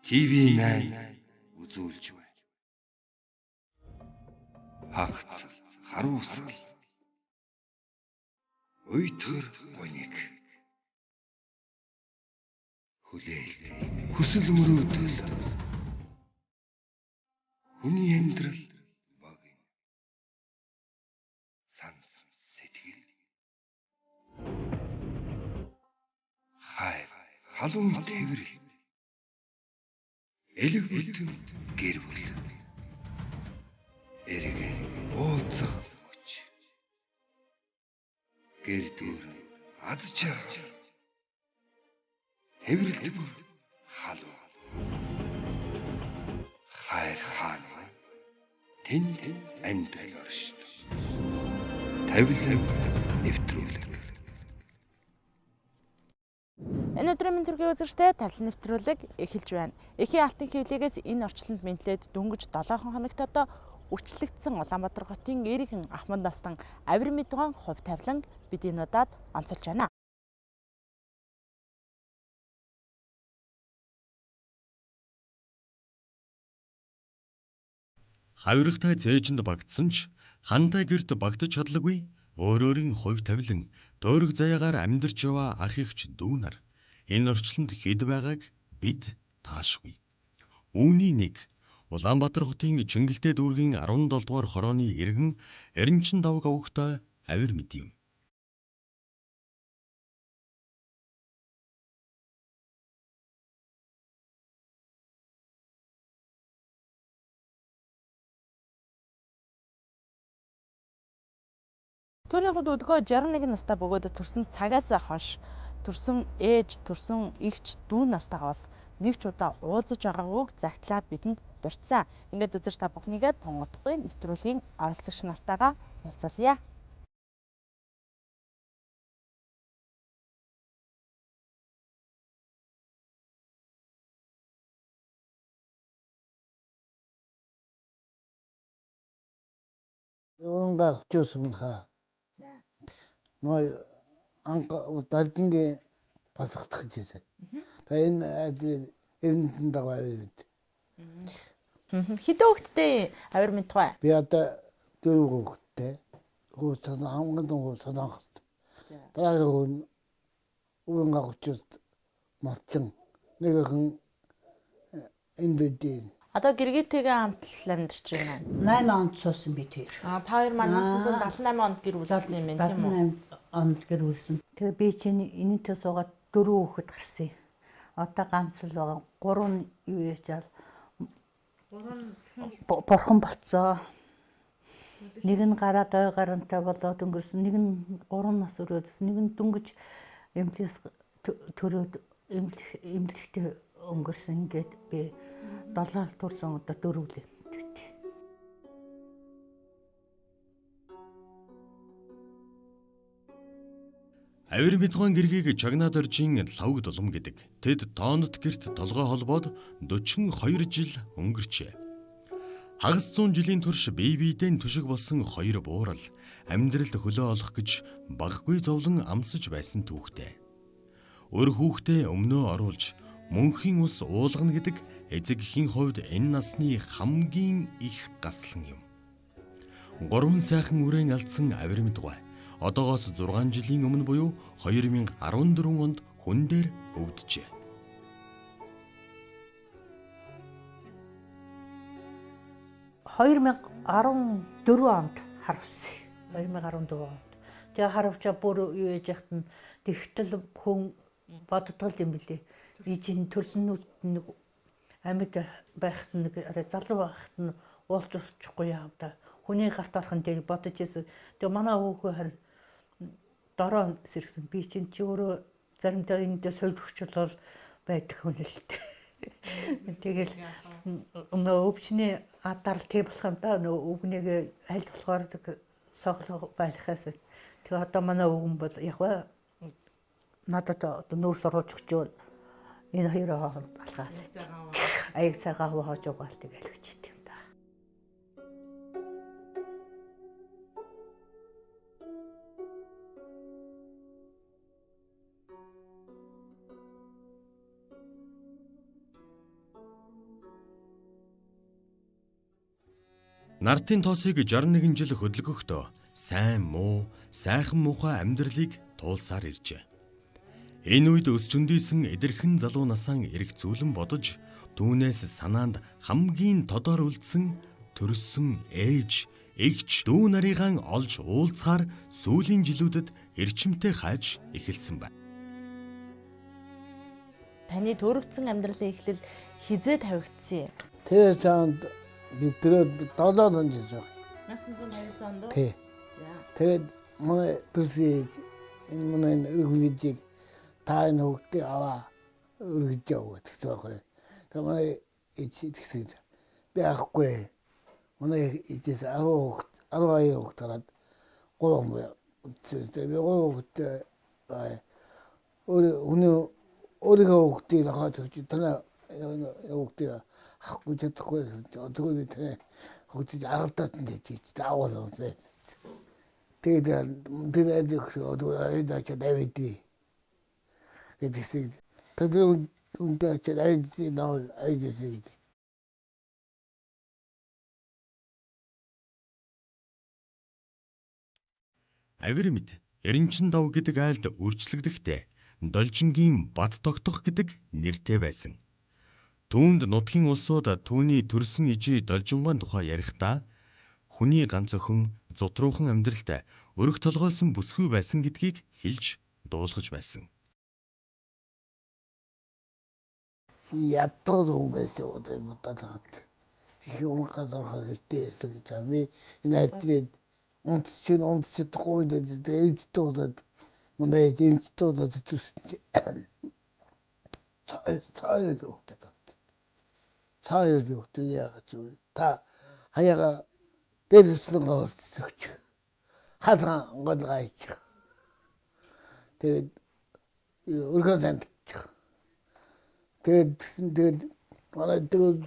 TV9 үзүүлж байна. Хагц харуусгал. Уйтгар гоник. Хүлээлт хүсэл мөрөөдөл. Хүний амьдрал баг юм. Санс сэтгэл. Хайр халуун тэврэл. Элэг бүтэн гэр бүл. Эргэн уулзах мөч. Гэр дүр аз жаргал. Тэврэлт бүр халуун. Хайр хаана тэнд амьдрал оршин. Тавилан нэвтрүүлэг. Энэ өдрийн мэнд төргийн үзэгчтэй тавилан нэвтрүүлэг эхэлж байна. Эхийн алтын хөвлөгөөс энэ орчлонд мэдлээд дөнгөж 7 хоногт одоо үрчлэгдсэн Улаанбаатар хотын Эргэн Ахмад настан авир мэдгуун хувь тавилан бид энэ удаад онцолж байна. Хавиргатай зээжинд багтсан ч хантай гэрт багтаж чадлагүй өөрийн хувь тавилан дөөрөг заяагаар амьдарч яваа ах эгч дүү нар энэ орчлонд хэд байгааг бид таашгүй. Үүний нэг Улаанбаатар хотын Чингэлтэй дүүргийн 17 дугаар хорооны Эргэн Эренчин давг авогтой авир мэд юм. Түүний хувьд өдгөө 61 настай бөгөөд төрсөн цагаас хойш төрсөн ээж, төрсөн эгч дүү нартайгаа бол нэг ч удаа уулзаж байгаагүй загтлаад бидэнд дурдсан. Ингээд үзэж та бүхнийгээ тунгуудахгүй нэвтрүүлгийн оролцогч нартайгаа уулзъя. Онгаа чөөсөн хаа. Ной анка удалдинге пасахтах гэсэн. Энэ энэ дагавар. Хэдэн хүүхэдтэй авир мэдгүй? Би одоо 4 хүүхэдтэй. Хүүхэд хангалттай садаах. Дараагийн уранга хүчтэй малчин нэгэн эндээ. Одоо гэргийтэйгээ хамт л амьдарч байна. 8 онд суусан би тэр. Та хоёр маань 1978 онд гэр бүлсэн юм байна тийм үү? 78 онд гэр бүлсэн. Тэгээ би чинь энэтэй суугаад 4 хүүхэд гарсан. Одоо ганц л байгаа. 3 юу яачаал. 3 бурхан болцоо. Нэг нь гараад ой гарантай болоод өнгөрсөн. Нэг нь 3 нас өрөөдсөн. Нэг нь дүнгэж эмнэлгээс төрөөд эмнэлэгтээ өнгөрсөн. Ингээд би 7 турсан одоо 4 л эмнэлэгт. Авир мэдгуун гэргийг Чагнаад оржийн лавг дулам гэдэг. Тэд тоонд гэрт толгой холбоод 42 жил өнгөрчээ. Хагас 100 жилийн турш бие биедээ түшиг болсон хоёр буурал амьдралд хөлөө олох гэж баггүй зовлон амсаж байсан түүхтэй. Өр хүүхдээ өмнөө оруулж мөнхийн ус уулгана гэдэг эцэгхийн хувьд энэ насны хамгийн их гаслан юм. 3 сайхан үрээн алдсан авир мэдгуй одоогоос 6 жилийн өмнө буюу 2014 онд хүн дээр өвдөжээ. $2014 онд харавсан. 2014 онд. Тэгээ харавчаа бүр юу яж яхад нь тэгтэл хүн боддгол юм билий. Би чинь төрснүүд нэг амьд байхад нэг залуу байхад нь уулж уулчихгүй яав да. Хүний гарт орхон дээр бодож ирсэн. Тэгээ манай хүүхүү харин дороо сэргсэн. Би чинь чи өөрөө заримдаа эндээ сольдөгчлөл байдаг хүн л дээ. Тэгэл нөө өвчний адар тий болох юм да. Нөө өвгнийг аль болохоор соглоо байлахаас. Тэгээ одоо манай өвгөн бол яг ба надад одоо нүүр сурвалж өгчөөл энэ хоёроо хооронд алгаа. Аяг цагаа хувааж угаал тэгэл гэж хэлдэг юм да. Нартын тоосыг 61 жил хөдөлгөхдөө сайн муу, сайхан муухай амьдралыг туулсаар иржээ. Энэ үед өсч өндийсэн эдэрхэн залуу насаан эрх зүйлэн бодож, түүнээс санаанд хамгийн тодор үлдсэн төрсөн ээж, эгч, дүү нарыгаан олж уулзахаар сүүлийн жилүүдэд эрчимтэй хайж эхэлсэн байна. Таны төрөгцсөн амьдралын эхлэл хизээ тавигдсан юм? Тэгээ цаанд бидрээ 7 он жил. 1959 онд. Тий. За. Тэгээд манай төрсийг энэ манай өргөжийг та энэ хөвгтөө аваа өргөж яваа гэсэн байхгүй. Тэгээд манай ичи гэсэн. Би ахгүй. Манай ичээс 12 хөвгтөрөд 3 мөр. Тэгээд би 3 хөвгтөө өөрийнхөө хөвгтийг хаад өгч танаа хөвгтийг ахгүй чадахгүй одоо тэр хөвгтийг аргатаад нь гэж заавал байна. Тэгээд одоо айдаач давидий гэдэг. Тэгээд үнтэй айдаа нөө айдаа. Авир мэд Эренчин дов гэдэг айлд үрчлэгдэхдээ Должингийн бат тогтох гэдэг нэртэй байсан. Түүнд нутгийн улсууд түүний төрсөн ижи Должингоон тухай ярихдаа хүний ганц охин зутруухан амьдралд өрх толгойсон бүсгүй байсан гэдгийг хэлж дуулгаж байсан. Ятод үгээд одоо бодоод их юм газар хэрэгтэй гэж би энэ онцчдахгүй дэвчдээд манай дэвчдээд цааяа яагаад та хаяга дээрсэн гоорч хазан годгайч тэгээд өргөдөн тэгээд манай дөрөв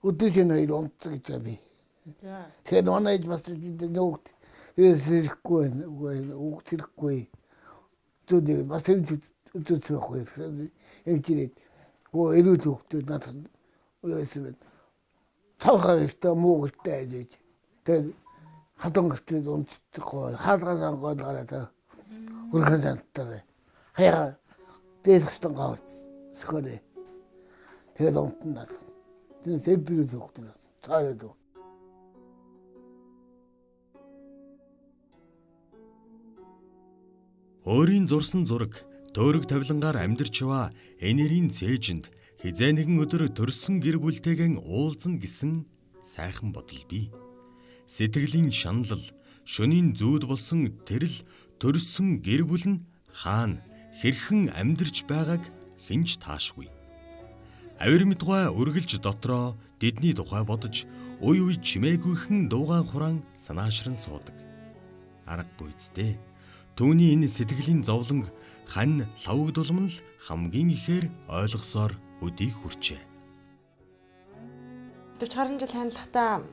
өдөржин хоёр онцгой би. За. Тэгээд манай бас нөт ирэхгүй үгтэхгүй. Тэгээд бас үтсэхгүй. Эмчилээд гоо эрүүл хөвгтүүд надад үесэв. Талхаа ихтэй муугтай гэж. Тэгээд хатан гэртээ унцчихгүй. Хаалгаас гоод гараад өргөдөн таарэ. Хаяа дээшсэн гоод сөхөрөө. Тэгээд унтнаа. Тэгээд сэбэрүүд хөвгтүүд цаараад. Өөрийн зурсан зураг төөрөг тавилангаар амьдарчваа энерийн цээжинд хизээ нэгэн өдөр төрсөн гэр бүлтэйгэн уулзна гэсэн сайхан бодол бий. Сэтгэлийн шаналл, шөнийн зүүд болсон тэрл төрсөн гэр бүл нь хаана хэрхэн амьдарч байгааг хинж таашгүй. Авир мэдгой үргэлж дотроо тэдний тухай бодож уй чимээгүйхэн дуугаан хураан санаашран суудаг. Аргагүй зү. Түүний энэ сэтгэлийн зовлон хань лавгдулм нь хамгийн ихээр ойлгосоор өдийг хүрчээ. 40 жил хандлахтаа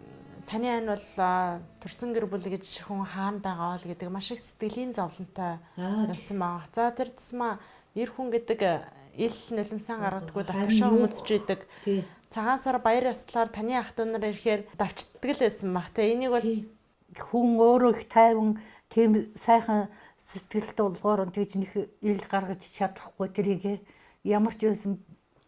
таны ань бол төрсөн гэр бүл гэж хүн хаана байгаа л гэдэг маш их сэтгэлийн зовлонтой явсан байгаа. За тэр тусмаа эр хүн гэдэг ил нулимсан гаргадаггүй дотгошоо хүмүүжж идэг. Цагаан сар баяр ёслоор таны ах дүү нар ирэхээр давчдаг л байсан баг. Тэ энийг бол хүн өөрөө их тайван тийм сайхан сэтгэлд болгоор тэгж нэг ил гаргаж чадахгүй тэрийг ямар ч байсан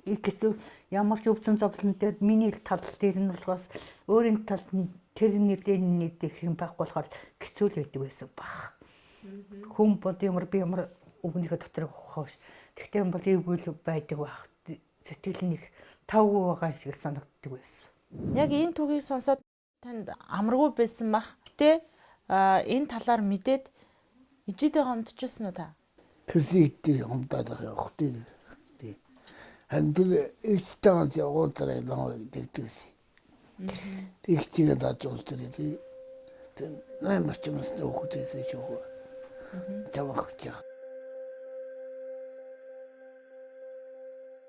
ихтэй ямар ч өвчин зовлон дээр миний тал дээр нь болохоос өөрийн талд нь тэр нэрдээ нийтэх юм байхгүй болохоор хэцүү л байдаг байсан баг. Хүн бол ямар би ямар өвгөнийхөө доторх хоош. Тэгтээ юм бол эвгүй байдаг баг. Сэтгэл нэг тавгүй байгаа шиг санагддаг байсан. Яг энэ түүхийг сонсоод танд амаргүй байсан бах. Гэтэ энэ талаар мэдээд ижидээ гомдчихсон уу та? Тэсийтэй гомдоод байгаа хөтэй. Хандил ихтаан явуулдаг нөө дэгдэс. Тэгчигээ даачуулдаг. Тэг наймарч юм уу хөтэйсээ шүү. Тавахчих.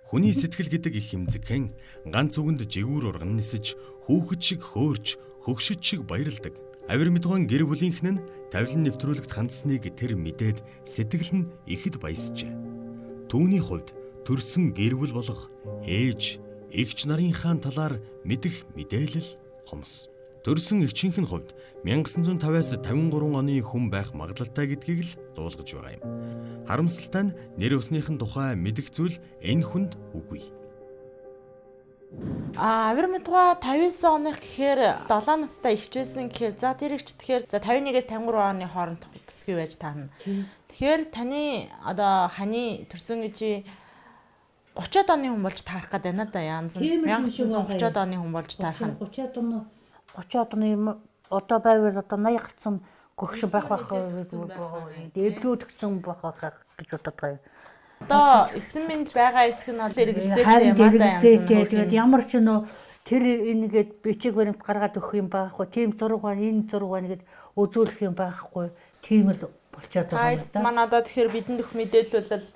Хүний сэтгэл гэдэг их хэмзэгхэн ганц үгэнд жигүүр урган нисэж, хүүхэд шиг хөөрч, хөгшөж шиг баярлдаг. Авир мэдгоон гэр бүлийнхэн нь тавилан нэвтрүүлэгт хандсныг тэр мэдээд сэтгэл нь ихэд баясжээ. Түүний хувьд төрсөн гэр бүл болох ээж, эгч нарынхаа талаар мэдэх мэдээлэл хомс. төрсөн эгчийнх нь хувьд 1950-аас 53 оны хүн байх магадлалтай гэдгийг л дуулгаж байгаа юм. Харамсалтай нь нэр усныхын тухай мэдэх зүйл энэ хүнд үгүй. Авирмидуга 59 оных гэхээр 7 настай ихч байсан гэхээр за тэр ихч тэгэхээр за 51-ээс 53 оны хооронд бүсгүй байж таарна. Тэгэхээр таны одоо ханы төрсөн гэж 30-од оны хүн болж таарах гэдэг байна да янз. 1930-од оны хүн болж таарах нь. 30-од оны одоо байвал одоо 80 гарсан гөгш байх дэвлүүдгцэн байх гэж бодод байгаа юм. Одоо 9 минут байгаа хэсэг нь бол хэрэгцээтэй юм аа янз. Тэгээд ямар ч нөө тэр энэгээд бичиг баримт гаргаад өгөх юм байхгүй. Тим зураг байна, энэ зураг байна гэд үзүүлэх юм байхгүй. Тийм л болчиход байгаа юм да. Манай одоо тэгэхээр бидэнд өгөх мэдээлэл бол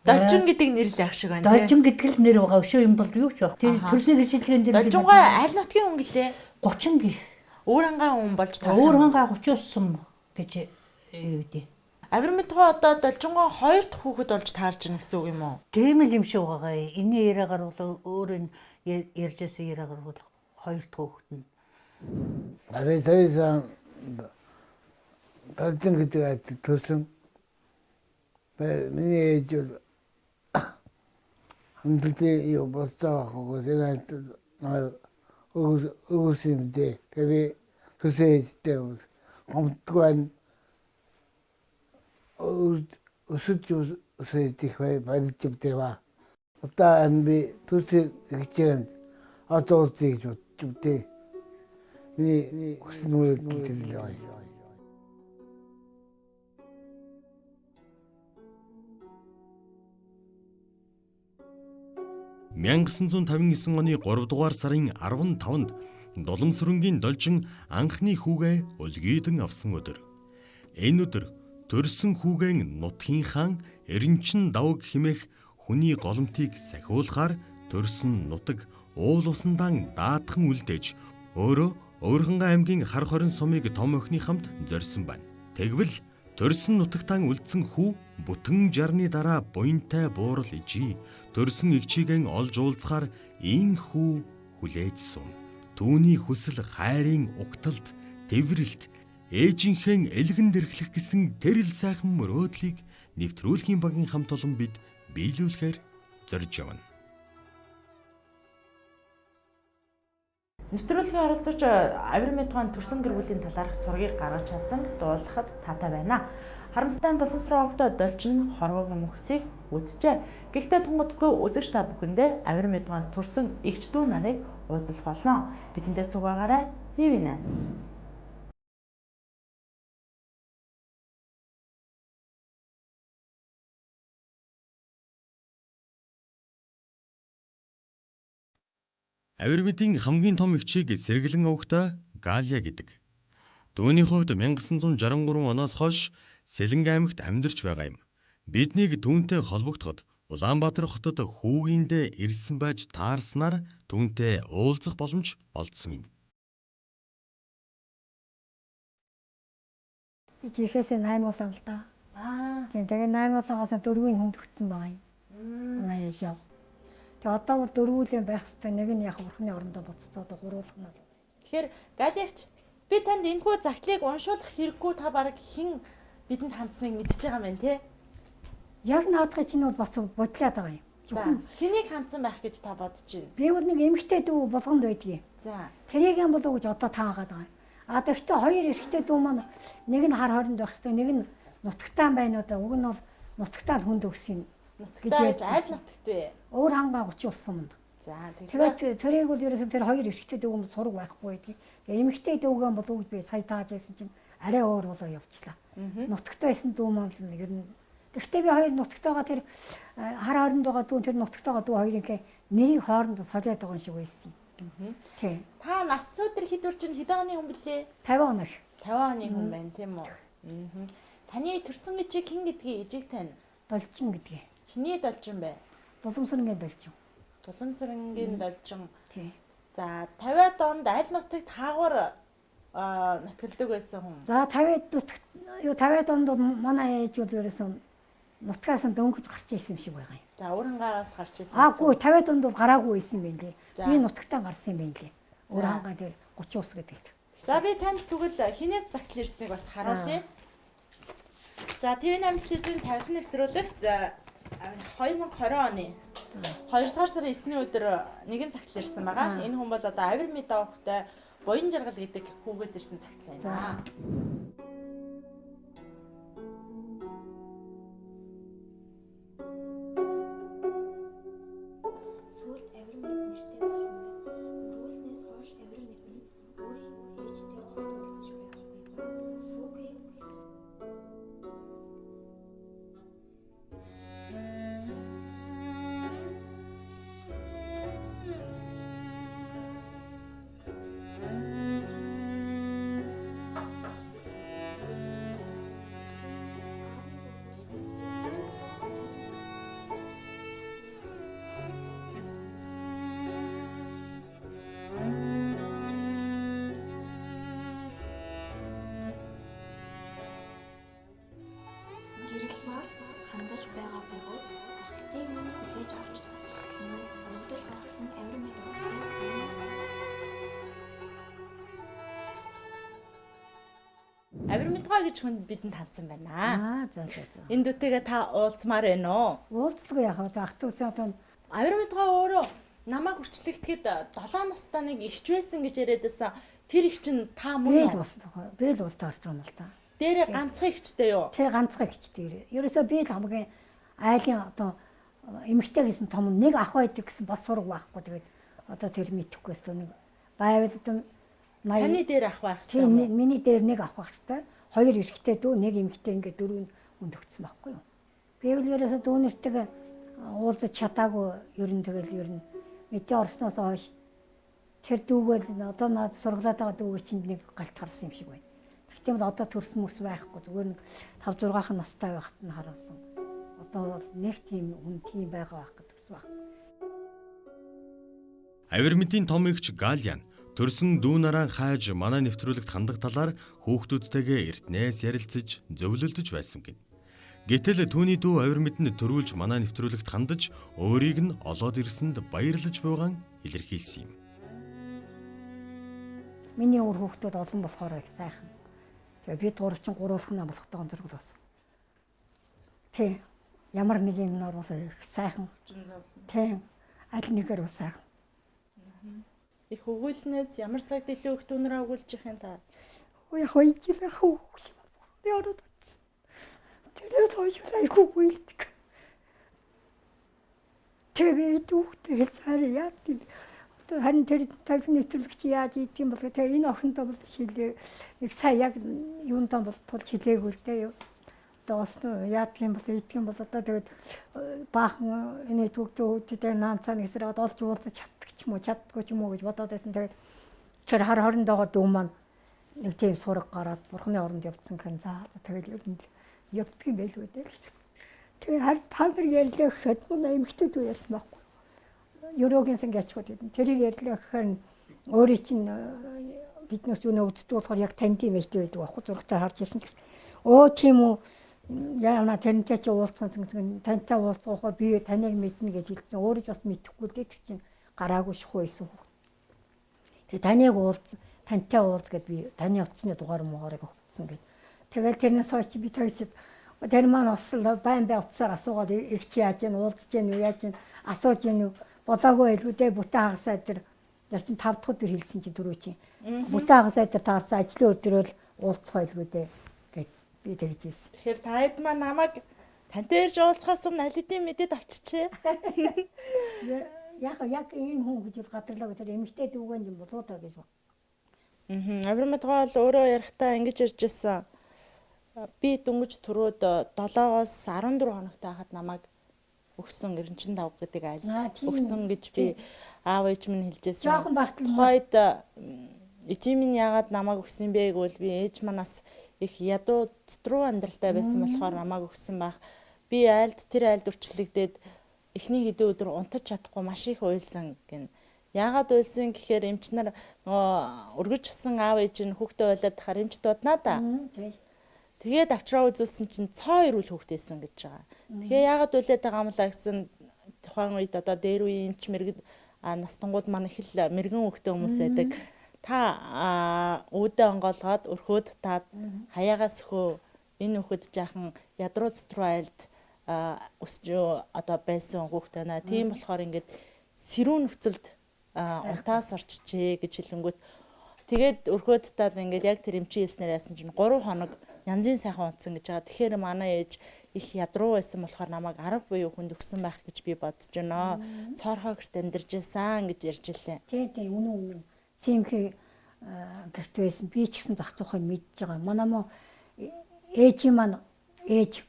Должин гэдэг нэр л ах шиг байна. Должин гэдэг л нэр байгаа. Өшөө юм бол юу ч баг. Тэр төрсний гэрчлэгийн нэр. Должингой аль нутгийн хүн гэлээ? 30 гээ. Өөр хангаа хүн болж таарах. Өөр хангаа 30 сум гэж юу дээ. Авирмидуга одоо Должингой 2 дахь хүүхэд болж таарж байна гэсэн үг юм уу? Тийм л юм шиг байгаа. Энийн яриагаар бол өөр нь ярьжсэн яриагаар бол 2 дахь хүүхэд нь. Арай тайсан Должин гэдэг төрсөн. Миний ээж бол хамтдаа юу болцоохоо зэрэг өгөөсөмдөө тэгээ төсөөдтэй хамтдаа өсөж өсөж барилживдэва. Одоо би төсөө хичээнд атоотыг зүтээ. Миний хүснүүл хэлээ. 1959 оны 3 дугаар сарын 15-нд Доломсрөнгийн Должин анхны хүүгээ өлгийдэн авсан өдөр. Энэ өдөр төрсөн хүүгээ нутгийн хаан Эренчин давг хэмээх хүний голомтыг сахиулахаар төрсөн нутаг уул усандан даатхан үлдээж өөрөө Өвөрхангай аймгийн Хар хорин сумыг том охины хамт зорьсон байна. Тэгвэл төрсөн нутагтаа үлдсэн хүү бүтэн жарны дараа буянтай буурал ижи төрсөн эгчийгэн олж уулзахаар ийн хүү хүлээж сум. Түүний хүсэл хайрын угталд тэврэлт ээжийнхээ элгэн дэрхлэх гэсэн тэрл сайхан мөрөөдлийг нэвтрүүлгийн багийн хамт олон бид биелүүлэхээр зорж явна. Нэвтрүүлгийн оролцож Авирмидугаан төрсөн гэр бүлийн талаарх сургийг гаргаж чадсан дуулахад таатай байна. Харамсалтай нь боловсроо овдоо Должин хорвоогийн мөхсийг үзжээ. Гэхдээ тунгадгүй үзэгч та бүхэндээ Авирмидугаан төрсөн эгч дүү нарыг уулзах болно. Бидэндээ цуг байгаарай. Хивэнэ. Авирмидын хамгийн том эгчийг сэргэлэн өгтөө Галия гэдэг. Түүний хувьд 1963 оноос хойш Сэлэнг аймагт амьдарч байгаа юм. Биднийг түүнтэй холбогдоход Улаанбаатар хотод хүүгийндээ ирсэн байж таарснаар түүнтэй уулзах боломж олдсон юм. Би чихээсээ 8 уулаа л да. Тэгээ 8 уулаагаас 4-ийн хүнд өгсөн байгаа юм. Наяж яв. Тэгээ одоо бол 4 үлийн байх хэрэгтэй. Нэг нь яг бурхны орондоо буццаа одоо 3 уулах нь. Тэгэхээр Галиач би танд энэхүү загтлыг уншуулах хэрэггүй та бараг хэн бидэнд хандсныг мэдчихэж байгаа юм байна те. Яг наадах чинь бол бас бодлоод байгаа юм. За хэнийг хандсан байх гэж та бодож байна? Би бол нэг эмэгтэй дүү болгонд байдгийг. За тэрийг юм болов гэж одоо таагаад байгаа юм. А тэгвэл хоёр эрэгтэй дүү маань нэг нь хар хоринд байх хэрэгтэй, нэг нь нутагтаан байна уу да. Уг нь бол нутагтаан хүнд өгсөн. Нутагтаа аль нутагтай? Өөр хангаа 30 улсан юм. За тэгээд тэрийг бол ерөөсөө тэр хоёр эрэгтэй дүү юм сураг байхгүй байдгийг. Эмэгтэй дүүгэн болов гэж би сая тааж байсан чинь арай өөр болоо явчлаа. Нутагтай байсан дүү маань ер нь. Гэхдээ би хоёр нутагтайгаа тэр хар хоринд байгаа дүү тэр нутагтайгаа дүү хоёрын нэрийг хоорондоо солиод байгаа юм шиг байсан. Тий. Та нас өдөр хэд үрчин хэд оны хүн блэ? 50 оны. 50 оны хүн байна тийм үү? Таны төрсөн ижиг хэн гэдгийг ижиг тань? Должин гэдгийг. Хиний Должин бэ? Доломсрынгийн Должин. Доломсрынгийн Должин. Тий. За 50-аад онд аль нутагт хаагур нутгалдаг байсан хүн? За 50-аад онд бол манай ээж бол ерөөсөн нутгаас нь дөнгөж гарч ирсэн юм шиг байгаа юм. За Өвөрхангайгаас гарч ирсэн. Аагүй 50-аад онд бол гараагүй байсан юм байна лээ. Би нутагтаа гарсан юм байна лээ. Өвөрхангай дээр 30 ус гэдэг. За би танд тэгвэл хинээс загтал ирснийг бас харуулъя. За ТV8 телевизийн тавилан нэвтрүүлэгт 2020 оны 2 дугаар сарын 9-ний өдөр нэгэн загтал ирсэн байгаа. Энэ хүн бол одоо Авир Медовтой Буян жаргал гэдэг хүүгээс ирсэн загтал байна. Сүүлд Авир Мед нэртэй болсон байна. Өргөөснөөс хойш Авир Мед нь өөрийн ээжтэй уулзаж байхгүй ба хүүгийн хандаж байгаа бөгөөд бусдыг минь хүлээж авч ирсэн нь өвдөл гаргасан Авир Мед уултай Авир Медгаа гэж хүнд бидэнд хандсан байна. За. Энэ дүтэйгээ та уулзмаар байна уу? Уулзлага яхаа ах トゥ усын одоо Авир Медгаа өөрөө намайг хүрчлэгдэхэд 7 настай нэг ихч байсан гэж яриад байсан. Тэр их чинь та мөн үү? би л уулзаж байгаа юм л да. Дээрээ ганцхан ихчтэй юу? Тэ ганцхан ихчтэй. Ерөөсөө би л хамгийн айлын одоо эмэгтэй гэсэн том нэг ах байдаг гэсэн бас сураг байхгүй. Тэгээд одоо тэр мэдэхгүй өстөө нэг байвал одоо Таны дээр ах байх хэрэгтэй. Тийм миний дээр нэг ах байх хэрэгтэй. Хоёр эрэгтэй дүү, нэг эмэгтэй ингээд дөрөв хүнд өгсөн байхгүй юу? Би бол ерөөсөө дүүнэртэйгээ уулзаж чадаагүй ер нь мэдээ орсноос хойш тэр дүүгэл одоо над сургалаад байгаа дүүгээ чинь нэг галт харсан юм шиг байна. Тэгтээ бол одоо төрсөн мөс байхгүй. Зүгээр нэг 5-6 настай байхад нь харуулсан. Одоо бол нэг тийм хүн тийм байгаа байх гэж төрсөн байх. Авир Медийн том эгч Галиан төрсөн дүү нараа хайж манай нэвтрүүлэгт хандах талаар хүүхдүүдтэйгээ эртнээс ярилцаж зөвлөлдөж байсан гин. Гэтэл түүний дүү Авир Медэнд төрүүлж манай нэвтрүүлэгт хандаж өөрийг нь олоод ирсэнд баярлаж буйгаан илэрхийлсэн юм. Миний өөр хүүхдүүд олон болохоор их сайхан. Тэгээ бид гурвчин гурвуулхан амлахтайгаа зэрэг болсон. Тийм. Ямар нэг юм нар бол их сайхан. Тийм. Аль нэгээр бол сайхан. Их өгүүлнээс ямар цагт илүү их дүүнэрээ өгүүлж их юм та? Яг хоёулаа хөөш. Ярууд. Тэрээс хоёулаа хөөүүлдэг. Тэгээд дүүхтэй саряа тийм. Харин тэр тавилан нэвтрүүлэгч яаж ийдэг юм бол тэгээ энэ охиндоо бол хилээ нэг сая яг юундаа бол тулж хилээгүй л дээ. Одоо бас яадаг юм бол ийдэг юм бол одоо тэгээд баахан энэ төгтөө наанцаа нэгсрээд олж уулзаж чаддаг ч юм уу чаддгүй ч юм уу гэж бодоод байсан. Тэгээд тэр хар хоорондоо дүү маань нэг тийм сураг гараад бурхны оронд явцсан гэн за тэгээд ер нь явдаг юм байлгүй дээ. Тэгээд хар та нар ярьлаа гэхэд мөн эмхтэй дүү ярьсан байхгүй. Ерөөгийн сангачгүй гэдэг. Тэрийг ярьлаа гэхээр өөрийн чинь биднээс юу нөвддөг болохоор яг танд юм ихтэй байдаг аахгүй зургатаар харж ирсэн ч оо тийм үү яана тантай чи уулзсан тантай уулзахаа би таныг мэднэ гэж хэлсэн. Өөрөө ч бас мэдэхгүй л дээ чинь гараагүй шахуу байсан. Тэгээ таныг тантай уулз гэд би таны утасны дугаар муугарыг өгсөн гэд. Тэгэл тэрнээс хойш би төгсөд тэр маань бас байн утсаар асуугаад их чи яаж яа уулзж яа юу яаж асууж яа болоогүй илгүүдээ бүтэн хагасаа дээр яа чин 5 дахь өдөр хэлсэн чи дөрөв чи бүтэн хагасаа дээр таарсан ажлын өдрөөл уулзах илгүүдээ гэж би тэгж хэлсэн. Тэгэхээр та хэд маань намайг тантай ирж уулзахаас өмнө аль хэдийн мэдээд авчичээ. Яг ийм хүн гэж гадарлаа тэр эмэгтэй дүүгэн юм болоо даа гэж баг. Авир Медгаа бол өөрөө ярихтаа ингэж ирж ирсэн. Би дөнгөж түрүүд 7-оос 14 хоногтой хахад намайг өгсөн гэрэнчин давг гэдэг айлд өгсөн гэж би аав ээж минь хэлжсэн. Жоохон багтал хойд ээжийн минь яагаад намайг өгсөн бэ гэвэл би ээж манаас их ядуу дотруу амьдралтай байсан болохоор намайг өгсөн байх. Би тэр айлд үрчлэгдээд эхний хэдэн өдөр унтаж чадахгүй маш их уйлсан гэн. Яагаад уйлсан гэхээр эмч нар нөгөө өргөжсөн аав ээж нь хүүхдээ уйлаад тахаар эмч дууднаа да. Тэгээд авчраа үзүүлсэн чинь цоо ирүүл хүүхдээсэн гэж байгаа. Тэгээ яагаад уйлаад байгаа юм лаа гэсэн тухайн үед одоо дээр үеийн эмч мэрэгд настангууд маань их л мэрэгэн хүүхдээ хүмүүс байдаг. Та үүдээ онгоолгоод өрхөөд таад хаяагаас хөө энэ хүүхэд жаахан ядруу цэтрүү айлд өсч одоо байсан хүүхэд байна. Тийм болохоор ингээд сэрүүн нөхцөлд унтаас орчжээ гэж хэлэнгүүт тэгээд өрхөөд таад ингээд яг тэр эмчийн хэлснээр яасан чинь 3 хоног янзын сайхан унтсан гэж байгаа. Тэгэхээр манай ээж их ядруу байсан болохоор намайг 10 буюу хүнд өгсөн байх гэж би бодож байна. Цоорхоо гэрт амьдарч байсан гэж ярьж илээ. Тийм үнэн. Симхи гэрт байсан. Би ч гэсэн зах зуухыг мэдж байгаа. Ээж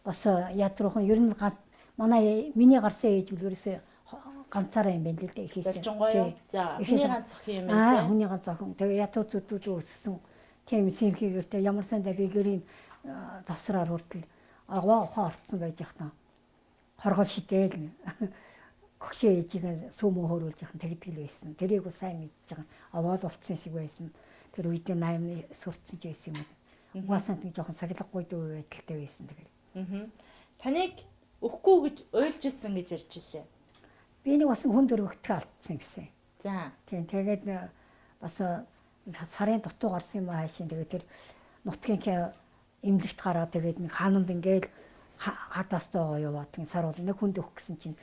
бас ядруухан ер нь манай миний гарсан ээж үлгэрээс ганцаараа юм байна л дээ хийсэн. Далжингой. За хүний ганц зөх юм байна. Хүний ганц зохин. Тэгээ ятуу зүтүүд өссөн. Тийм симхигэртээ ямар сандаа би гэрийн завсраар хүртэл агаа ухаан орцсон байж яхтаа. Хоргол шидээл. Гөгшөө ээжигээ сүмөө хөөрүүлж яхан тэгдэг л байсан. Тэрийг бол сайн мэдж байгаа. Аваал болцсон шиг байсан. Тэр үедээ 80 сурцсан ч байсан юм. Угаасаа нэг жоохон саглаггүй дүү байдалтай байсан тэгэл. Таныг өхгүй гэж ойлж ирсэн гэж ярьж илээ. Би нэг бас хүн дөрөвгтгөө алдсан гэсэн. За. Тийм тэгээд бас сарын дутуу гарсан юм хаашийн тэгээд тэр нутгийн эмнэлэгт гараад тэгээд нэг хаананд ингээл хадаастайгаа яваад тийм сар бол нэг хүнд өгөх гэсэн чинь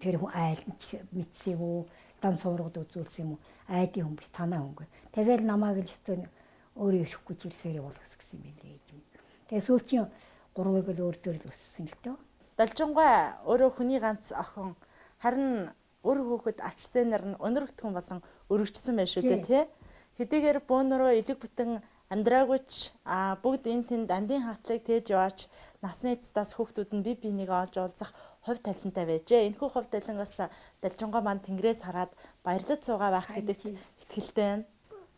тэр хүн айлч мэдсэвүү дам суургад үзүүлсэн юм уу айдын хүн биш танаа хүн. Тэгээд намайг л өстөө өөрөө ирэхгүй ч ирсээрээ болгос гэсэн юм лээ. Тэгээд сүүлчийн 3-ыг л өөр дөр л өссөн л тоо. Далжингой өөрөө хүний ганц охин харин өөр хүүхэд ачтайнаар нь өнөрөгдөхөн болон өргөжсөн байх шүү дээ тий. Хэдийгээр бөөнөрөө элэг бүтэн амьдраагүйч бүгд энэ тэнд андын хатлыг тээж яваач насны эцдаас хүүхдүүд нь бие биенийг олж уулзах хувь талантай байжээ. Энэхүү хувь талангаас Далжингой маань тэнгэрээс хараад баярлаж суугаа байх гэдэгт итгэлтэй байна.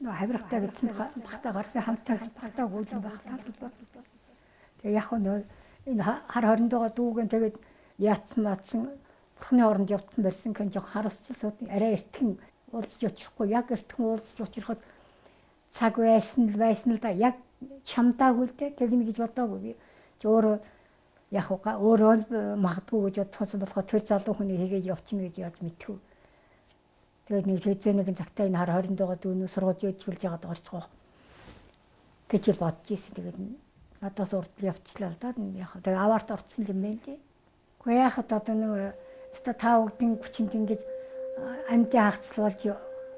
Нөө хавиргатай гэсэн бахтаа гарсан хамтаа гүйлэн байх тал бол. Тэгээ яг нөө энэ хар хориндоо дүүгэн тэгээд яатсан бурхны оронд явцсан барьсан гэн жоо харуулцлууд арай эртхэн уулзч очихгүй яг эртхэн уулзч очиход цаг байсан л да яг чамдаагүй л дээ тэгнэ гэж бодоогүй би өөрөө яг өөрөө магадгүй гэж бодсон болохоор тэр залуу хүний хийгээд явчихна гэж яаж мэдтгүй. Тэгээд нэг хэзээ нэгэн цагтаа энэ хар хориндоо дүүнүү сургууль ижгэлж яагаад орчихгоо гэж бодож ирсэн. Тэгээд надаас урд явчлаа л да яг тэгээд аваарт орцсон юм байна лээ. Гэхдээ яг одоо нэг та бүгдийн хүчинд ингэж амьтаа хаагцлуулж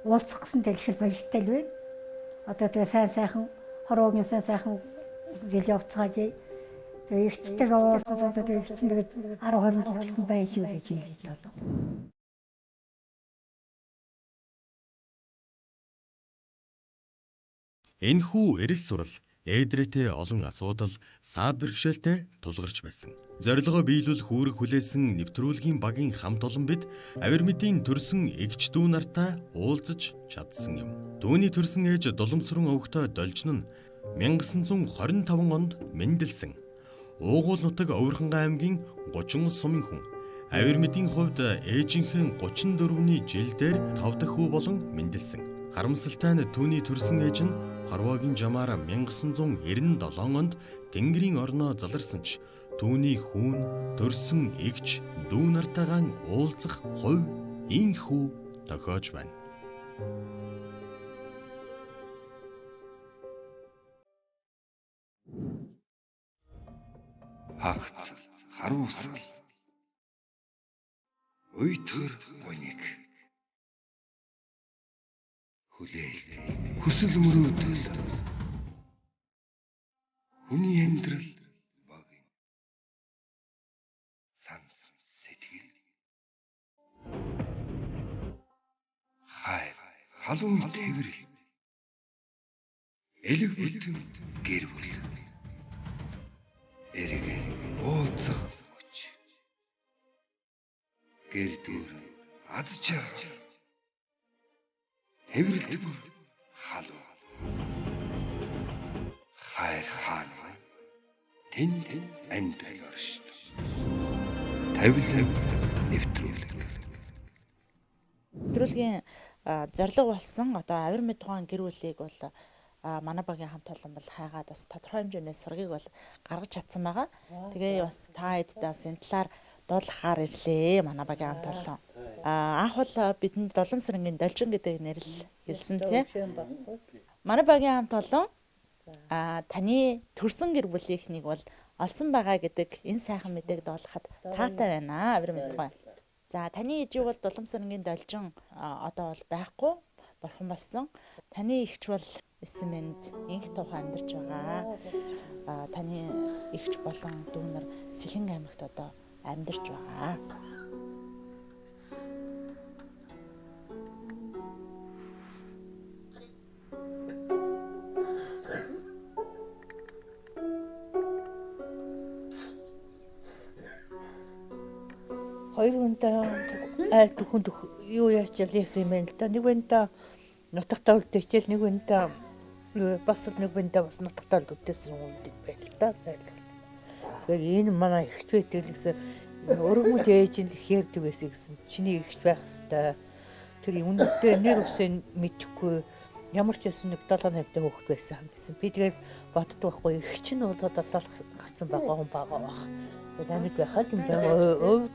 уулзах гэсэн дэлгэл баяртай л байна. Одоо тэгээ сайхан хороогийн сайхан зэл явцгааж тэгээ ихчтэйгээ уулзаад одоо тэгээ ихчтэй тэгээд 10 20 болчихсон байх шүү гэж хэлж байна. Энэхүү эрэл сурал ээдрээтэй олон асуудал саад бэрхшээлтэй тулгарч байсан. Зорилгоо биелүүлэх үүрэг хүлээсэн нэвтрүүлгийн багийн хамт олон бид авир мэдийн төрсөн эгч дүү нартай уулзаж чадсан юм. Дүүний төрсөн ээж Дуламсрын өвгтөө Должин нь 1925 онд мэндэлсэн. Уугуул нутаг Өвөрхангай аймгийн 30 сумын хүн. Авир мэдийн хувьд ээжийнхэн 34-ний жил дээр 5 дахь хүү болон мэндэлсэн. Харамсалтай нь түүний төрсөн ээж нь Хорвоогийн жамаар 1997 онд Тэнгэрийн орноо заларсан ч түүний хүүн төрсөн эгч дүү нартайгаа уулзах хувь ийхүү тохиож байна. Хагц харуусгал уйтгэр гоник хүлээл хүсэл мөрөөдөл хүний амьдрал баг юм санс сэтгэл хайр халуун тэврэл элэг бүтэн гэр бүл эрэг уулзах хүч гэр дүр аз жаргал тэврэлт бүр халуун хайр хаана тэнд амьдрал оршин тавилан нэвтрүүлэг Нэвтрүүлгийн зорилго болсон одоо авир мэд тухайн гэр бүлийг бол манай багийн хамт олон бол хайгаад бас тодорхой хэмжээний сургийг бол гаргаж чадсан байгаа. Тэгээ бас та эддээ бас энэ талаар дуулахаар ирлээ манай багийн хамт олон. Анх бол бидэнд Доломсрынгийн Должин гэдэг нэрэл хэлсэн тий. Манай багийн хамт олон таны төрсөн гэр бүлийнхнийг бол олсон байгаа гэдэг энэ сайхан мэдээг дуулахад таатай байна. Авир мэдгүй. За таны ээжийг бол Доломсрынгийн Должин одоо бол байхгүй бурхан болсон. Таны эгч бол Эсэмэнд инх тухай амьдарч байгаа. Таны эгч болон дүү нар Сэлэн аймагт одоо амьдарч байгаа. Хоёр хүнтэй айл бүхэн юу яачаал яасан юм бэ л да. Нэг хүнтэй нутагтаа үлдээчихэл, нэг хүнтэй бас нэг хүнтэй бас нутагтаа үлдээсэн юм байл та. Тэгэхээр энэ манай эгч байдаг гэсэн өргөмөд ээж нь хэрдэг байсан гэсэн. Чиний эгч байх хэвээр. Тэр үнэндээ нэр үсэн мэдхгүй ямар ч байсан нэг 7-8 хүүхэд байсан гэсэн. Би тэгээд боддог байхгүй эгч нь бол одоо гарцсан байгаа хүн байгаа бах. Тэгээд байхад юм байна.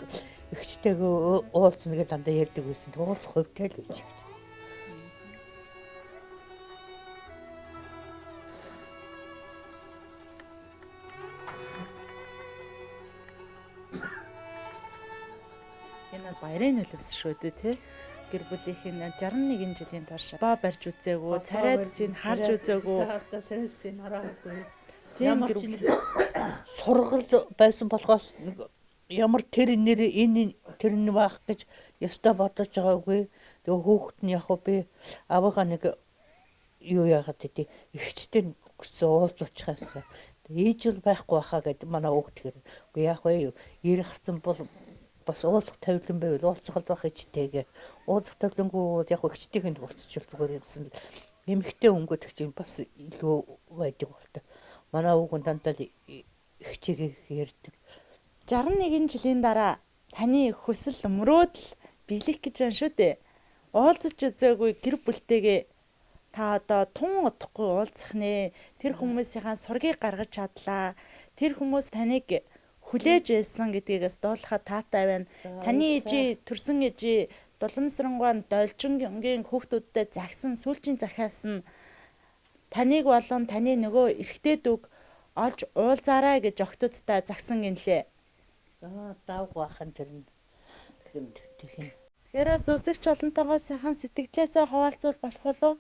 Эгчтэйгээ уулзна гэж дандаа ярьдаг байсан. Уулзах хувьтай л байж гэж. Энэ баярын нөлөөс шүү дээ тий. Гэр бүлийнхэн 61 жилийн турш баа барьж үзээгүй, царайдсыг харж үзээгүй. Хаастаа царайдсыг хараагүй. Тийм гэр бүл сургал байсан болохоос ямар тэр нэр энэ тэр нь байх гэж ёстой бодож байгаагүй. Тэгээ хүүхэд нь яг би аваагаа нэг юу яагаад гэдэг ихчтэй гэсэн уулзуучхаас ээж л байхгүй хаа гэдэг манай хүүхд тэгэхээр үгүй яг вэ 90 гарсан бол бас уулзах тавилан байвал уулзах байх ичтэйгээ уулзах тавилангүй яг ихчтэйгэнд уулзчихвал зүгээр юмсан нэмэгтэй өнгөт гэж бас илүү байдаг болтой. Манай хүүхэн дандаа ихчээгээ ярьдаг. 61 жилийн дараа таны хүсэл мөрөөдөл биелэх гэж байна шүү дээ. Уулзаж үзээгүй гэр бүлтэйгээ та одоо тун удахгүй уулзах нэ. Тэр хүмүүсийнхаа сургийг гаргаж чадлаа. Тэр хүмүүс таныг хүлээж байсан гэдгээс дуулахад таатай байна. Таны ээжи төрсөн ээжи Доломсронгоон Должингийн хүүхдүүдтэй загсан сүүлчийн захиас нь таныг болон таны нөгөө эрэгтэй дүүг олж уулзаарай гэж охтуудтай загсан гинлээ. Даавгүй ахын тэр нь тэгэн. Тэгэхээр үзэгч олонтойгоо сайхан сэтгэлээсээ хуваалцвал болох болов.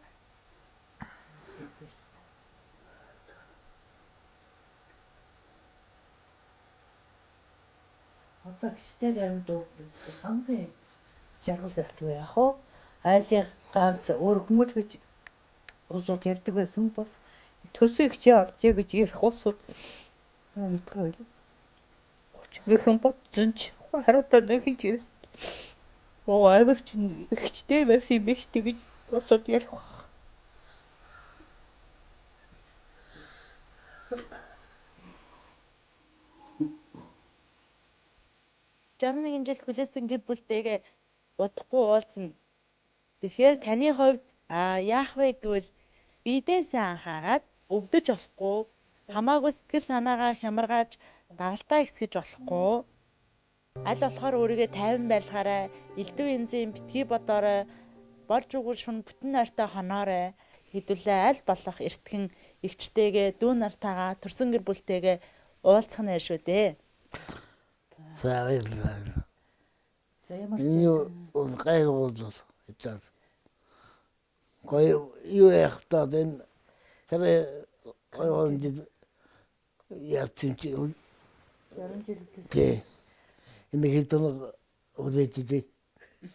Одоо гिचтэй амд хамгийн жаргал байлгүй яах вэ? Айлын ганц өргөмөл гэж усууд ярьдаг байсан бол төсөө хичээ оржээ гэж ярих усууд мэдгүй байлаа. Гэхэн бодсонч хараатай нэг хийж ирсэн. Авир чинь ихтэй байсан юм биш тэгэж усууд ярих. 61 жил хүлээсэн гэр бүлтэйгээ удахгүй уулзна. Тэгэхээр таны хувьд яах вэ гэвэл бидээсээ анхаарад өвдөж болохгүй, хамаагүй сэтгэл санаагаа хямаргааж даалтаа ихсгэж болохгүй. Аль болохоор өөрийгөө тайван байлгаарай, элдв энзим битгий бодоорой, болж өгвөл шүн бүтэн нойртой хоноорой. Хэдүүлээ аль болох эртхэн эгчтэйгээ, дүү нартайгаа, төрсөн гэр бүлтэйгээ уулзах нь шүү дээ. За ямар юу гайгуулж хичээд. Гой юу яхтаа den тэр гойгонд яатчи. Тэ. Энэ хэдэн үлээжээ.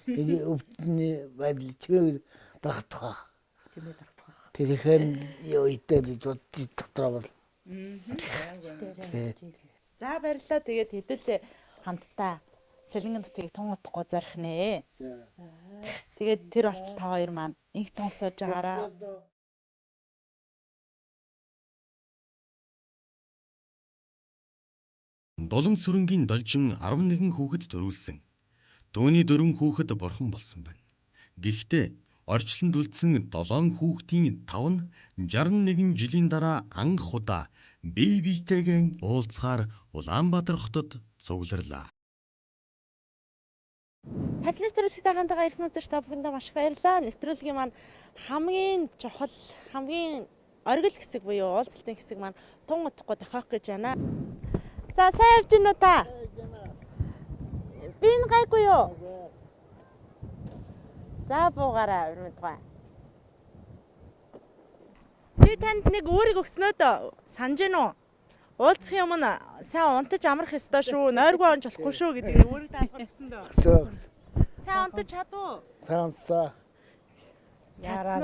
Энэ өвтний байдал чимээ дарахтах. Чимээ дарахтах. Тэгэхээр юу итэл дотроо бол. За баярлалаа. Тэгээд хэдүүлээ хамтдаа Сэлэнгийн нутгийг тун удахгүй зарих нэ. Тэгээд тэр болтол та хоёр маань инх тонсож байгаараа. Доломсрынгийн Должин 11 хүүхэд төрүүлсэн. Дөөний 4 хүүхэд бурхан болсон байна. Гэхдээ орчлонд үлдсэн 7 хүүхдийн 5 нь 61 жилийн дараа анх удаа бие биетэйгээ уулзахаар Улаанбаатар хотод цугларлаа. Нэвтрүүлгийн тагантайгаа ирэх үзэж та бүхэндээ маш их баярлалаа. Нэвтрүүлгийн маань хамгийн чухал, хамгийн оргил хэсэг буюу уулзалтын хэсэг маань тун утахгүй тохиох гэж байна. За сайн явж гинүү та? Би энэ гайгүй юу? За буугаараа өрмөдгөө. Би танд нэг үүрэг өгснөө дөө. Санаж гэнэ үү? Уулзах юм нь сайн унтаж амрах ёстой шүү. Нойргүй онж болохгүй шүү гэдэг нэг үүрэг даалгавар өгсөн дөө. Сайн унтаж чадуу. Таанцаа. Яраа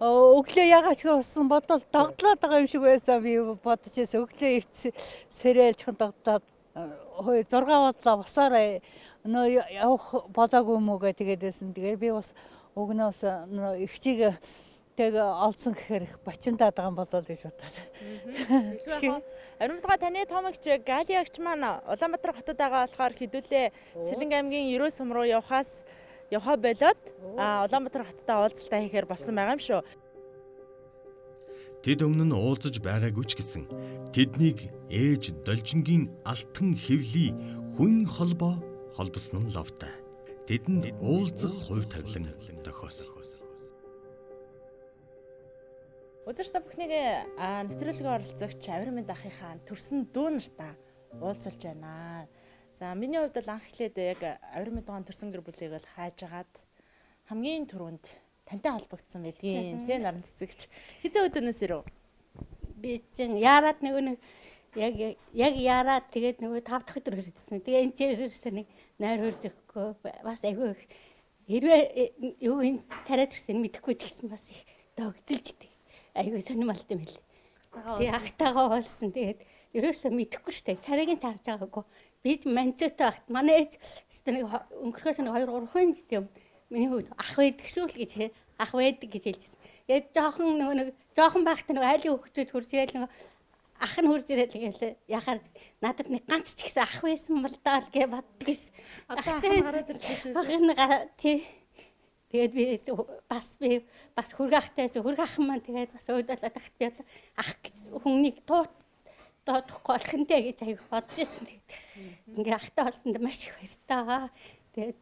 өглөө ягаад ч усан бодвол догдлоод байгаа юм шиг байсан би бодож байсан. Өглөө ирц сэрэлжхэн догдлоод 6 бодлоо босоорой нөө явах болоогүй юм уу гэ тэгээдсэн. Тэгээ би бас өгнөөс их чиг тэг олсон гэхээр их бачимдаад байгаа юм болоо л гэж бодлоо. Аримтгаа таны том эгч Гали эгч маань Улаанбаатар хотод байгаа болохоор хэдүүлээ Сэлэнг аймгийн 90 сум руу явхаа болоод Улаанбаатар хоттой уулзалтаа хийхээр болсон байгаа юм шүү. Тэд өмнө нь уулзаж байгаагүй ч гэсэн тэднийг ээж Должингийн алтан хэвлий хүн холбоо холбосон нь лавтай. Тэдэнд уулзах хувь тавилан тохиосон. Үзэгч та бүхнийг нэвтрүүлгийн оролцогч Авирмын ахыхаа төрсөн дүү нартаа уулзалж байна. За миний хувьд бол анх эхлээд яг Авирмын дугаан төрсөн гэр бүлийг бол хайж агаад хамгийн түрүүнд тантай холбогдсон байдгийн. Тэ наран цэцэгч хизээ өдөөнөөс ирв. Би чинь яарад нэг яг яарад тэгээд нөгөө 5 дахь өдөр ирсэн. Тэгээ энэ чирээс нэг нойр хурж өгөхгүй бас айгүй хэрвээ юу энэ царайд ирсэн мэдэхгүй ч гэсэн бас их догдолж айгүй сонирмалт юм хэлээ. Тэгээ ахтайгаа уулзсан. Тэгээд ерөөсөө мэдэхгүй штэ. Царайгийн чарж байгаагүй. Би ч манчуутай багт манай ээж нэг өнгөрөхөөс нэг 2-3 хүн юм. Миний хувьд ах байдаг шүү л гэж ах байдаг гэж хэлжсэн. Тэгээд жоохон багт нэг айлын хөвгчүүд хурж ирэл нэг ах нь хурж ирэл гээл яхаар надад нэг ганц ч гэсэн ах байсан бол даа л гэж боддгийс. Тэгээд би бас хүргахтайс хүргахын маань тэгээд бас уудлаа тахт би ах хүнийг доодохгүй болох юм дэ гэж аяг бодож байсан. Тэгээд ингээ ахтай олсонд маш их баяртайгаа. Тэгээд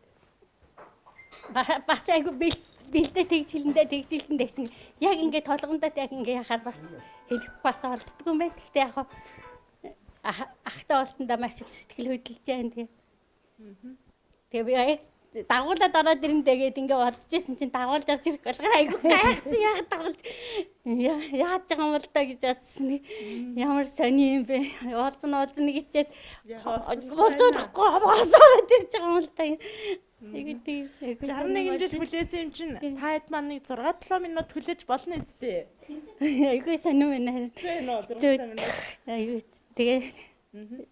бас айгу бэлдээ тэгжилэндээ гэсэн яг ингээ толгондоо яг ингээ яхаар бас хэлэх бас олддгүй юм байна. Гэхдээ яг ахтай олсондоо маш их сэтгэл хөдлөж байна. Тэгээ би дагуулад ороод ирэн тэгээд ингээ бодож байсан чинь дагуулж орж ирэх болгоо айгу гайхсан яг дагуулж яаж байгаа юм бол та гэж бодсон. Ямар сони юм бэ? Уулзна гэчихэд уулзахгүй босоод ирж байгаа юм л та. 61 жил хүлээсэн юм чинь та хэд маань 6-7 минут хүлээж болно үсттэй. Айгүй сонирм байна. Айгүй тэгээ.